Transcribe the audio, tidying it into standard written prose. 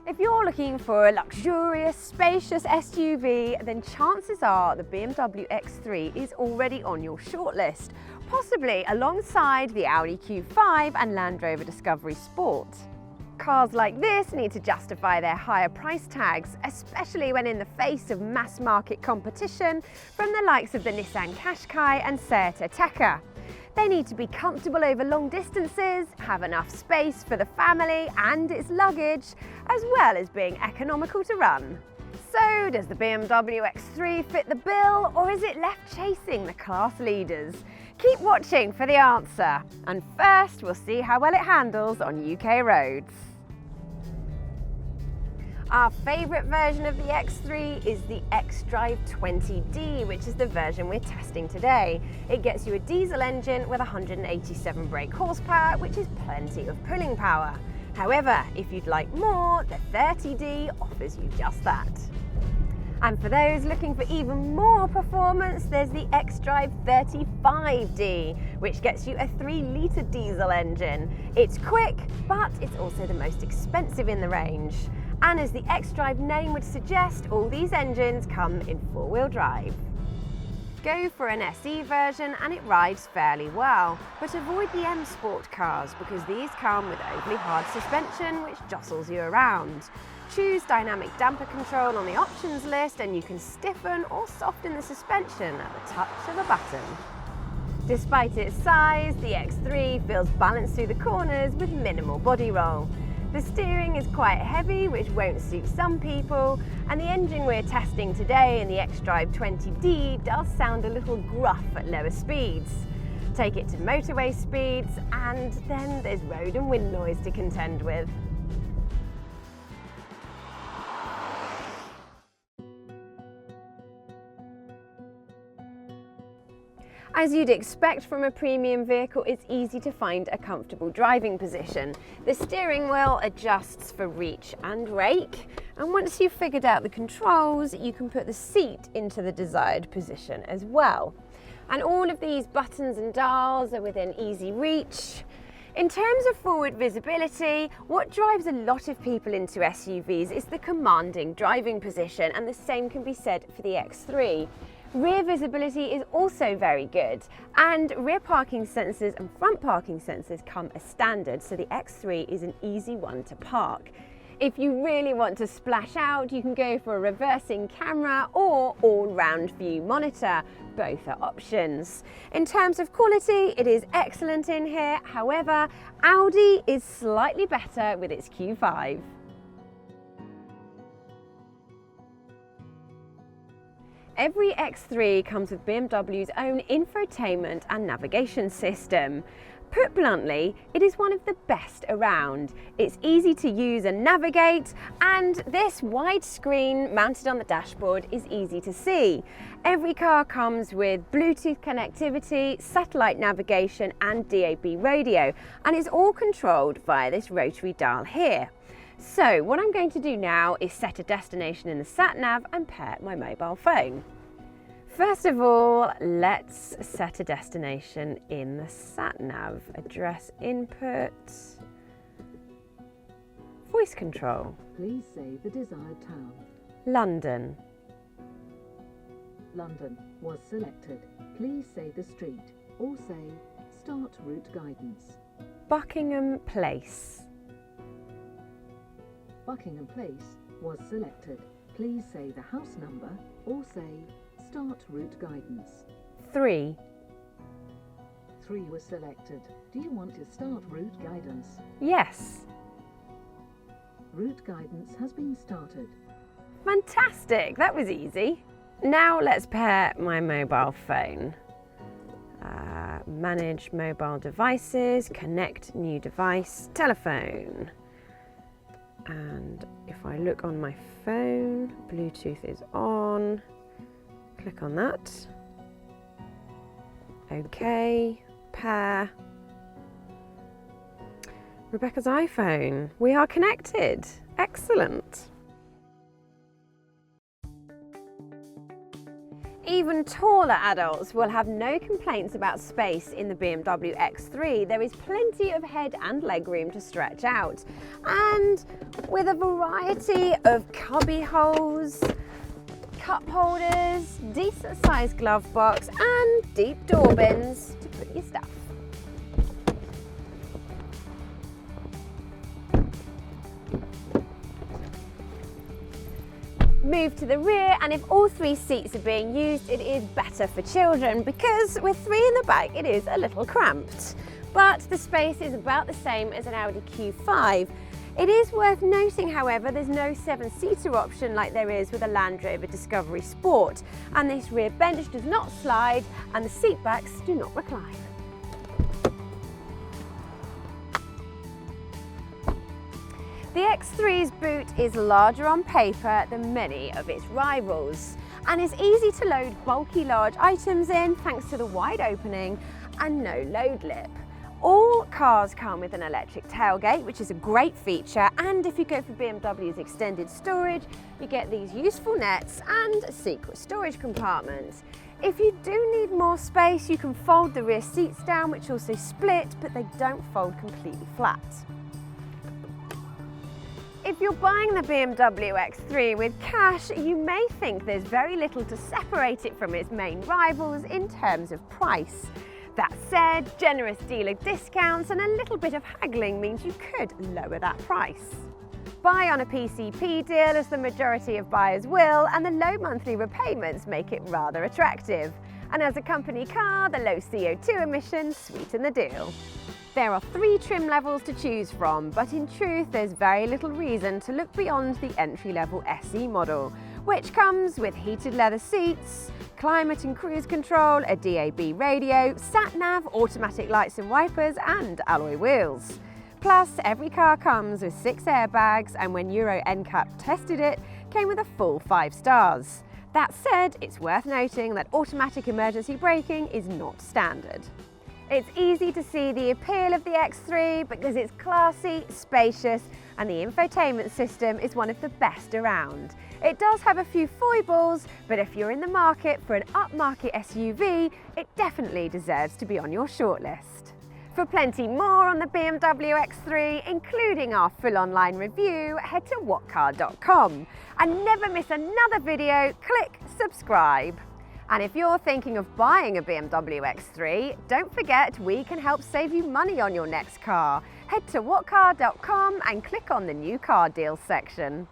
If you're looking for a luxurious, spacious SUV, then chances are the BMW X3 is already on your shortlist, possibly alongside the Audi Q5 and Land Rover Discovery Sport. Cars like this need to justify their higher price tags, especially when in the face of mass market competition from the likes of the Nissan Qashqai and Seat Ateca. They need to be comfortable over long distances, have enough space for the family and its luggage, as well as being economical to run. So does the BMW X3 fit the bill, or is it left chasing the class leaders? Keep watching for the answer. And first, we'll see how well it handles on UK roads. Our favourite version of the X3 is the xDrive 20D, which is the version we're testing today. It gets you a diesel engine with 187 brake horsepower, which is plenty of pulling power. However, if you'd like more, the 30D offers you just that. And for those looking for even more performance, there's the xDrive 35D, which gets you a 3-litre diesel engine. It's quick, but it's also the most expensive in the range. And as the xDrive name would suggest, all these engines come in 4-wheel drive. Go for an SE version and it rides fairly well, but avoid the M Sport cars because these come with overly hard suspension which jostles you around. Choose dynamic damper control on the options list and you can stiffen or soften the suspension at the touch of a button. Despite its size, the X3 feels balanced through the corners with minimal body roll. The steering is quite heavy, which won't suit some people, and the engine we're testing today in the xDrive 20D does sound a little gruff at lower speeds. Take it to motorway speeds, and then there's road and wind noise to contend with. As you'd expect from a premium vehicle, it's easy to find a comfortable driving position. The steering wheel adjusts for reach and rake, and once you've figured out the controls, you can put the seat into the desired position as well. And all of these buttons and dials are within easy reach. In terms of forward visibility, what drives a lot of people into SUVs is the commanding driving position, and the same can be said for the X3. Rear visibility is also very good, and rear parking sensors and front parking sensors come as standard, so the X3 is an easy one to park. If you really want to splash out, you can go for a reversing camera or all-round view monitor. Both are options. In terms of quality, it is excellent in here. However, Audi is slightly better with its Q5. Every X3 comes with BMW's own infotainment and navigation system. Put bluntly, it is one of the best around. It's easy to use and navigate, and this wide screen mounted on the dashboard is easy to see. Every car comes with Bluetooth connectivity, satellite navigation and DAB radio, and it's all controlled via this rotary dial here. So what I'm going to do now is set a destination in the sat-nav and pair my mobile phone. First of all, let's set a destination in the sat-nav. Address input, voice control. Please say the desired town. London. London was selected. Please say the street or say start route guidance. Buckingham Place. Buckingham Place was selected. Please say the house number or say start route guidance. 3. 3 was selected. Do you want to start route guidance? Yes. Route guidance has been started. Fantastic, that was easy. Now let's pair my mobile phone. Manage mobile devices, connect new device, telephone. And if I look on my phone, Bluetooth is on. Click on that. OK, pair. Rebecca's iPhone. We are connected. Excellent. even taller adults will have no complaints about space in the BMW X3. There is plenty of head and leg room to stretch out, and with a variety of cubby holes, cup holders, decent sized glove box and deep door bins to put your stuff. Move to the rear, and if all 3 seats are being used, it is better for children because with 3 in the back it is a little cramped. But the space is about the same as an Audi Q5. It is worth noting, however, there's no 7-seater option like there is with a Land Rover Discovery Sport, and this rear bench does not slide and the seat backs do not recline. The X3's boot is larger on paper than many of its rivals and is easy to load bulky large items in thanks to the wide opening and no load lip. All cars come with an electric tailgate, which is a great feature, and if you go for BMW's extended storage, you get these useful nets and a secret storage compartment. If you do need more space, you can fold the rear seats down, which also split, but they don't fold completely flat. If you're buying the BMW X3 with cash, you may think there's very little to separate it from its main rivals in terms of price. That said, generous dealer discounts and a little bit of haggling means you could lower that price. Buy on a PCP deal, as the majority of buyers will, and the low monthly repayments make it rather attractive. And as a company car, the low CO2 emissions sweeten the deal. There are 3 trim levels to choose from, but in truth there's very little reason to look beyond the entry-level SE model, which comes with heated leather seats, climate and cruise control, a DAB radio, sat-nav, automatic lights and wipers and alloy wheels. Plus, every car comes with 6 airbags, and when Euro NCAP tested it, came with a full 5 stars. That said, it's worth noting that automatic emergency braking is not standard. It's easy to see the appeal of the X3 because it's classy, spacious, and the infotainment system is one of the best around. It does have a few foibles, but if you're in the market for an upmarket SUV, it definitely deserves to be on your shortlist. For plenty more on the BMW X3, including our full online review, head to whatcar.com. And never miss another video, click subscribe. And if you're thinking of buying a BMW X3, don't forget we can help save you money on your next car. Head to whatcar.com and click on the new car deals section.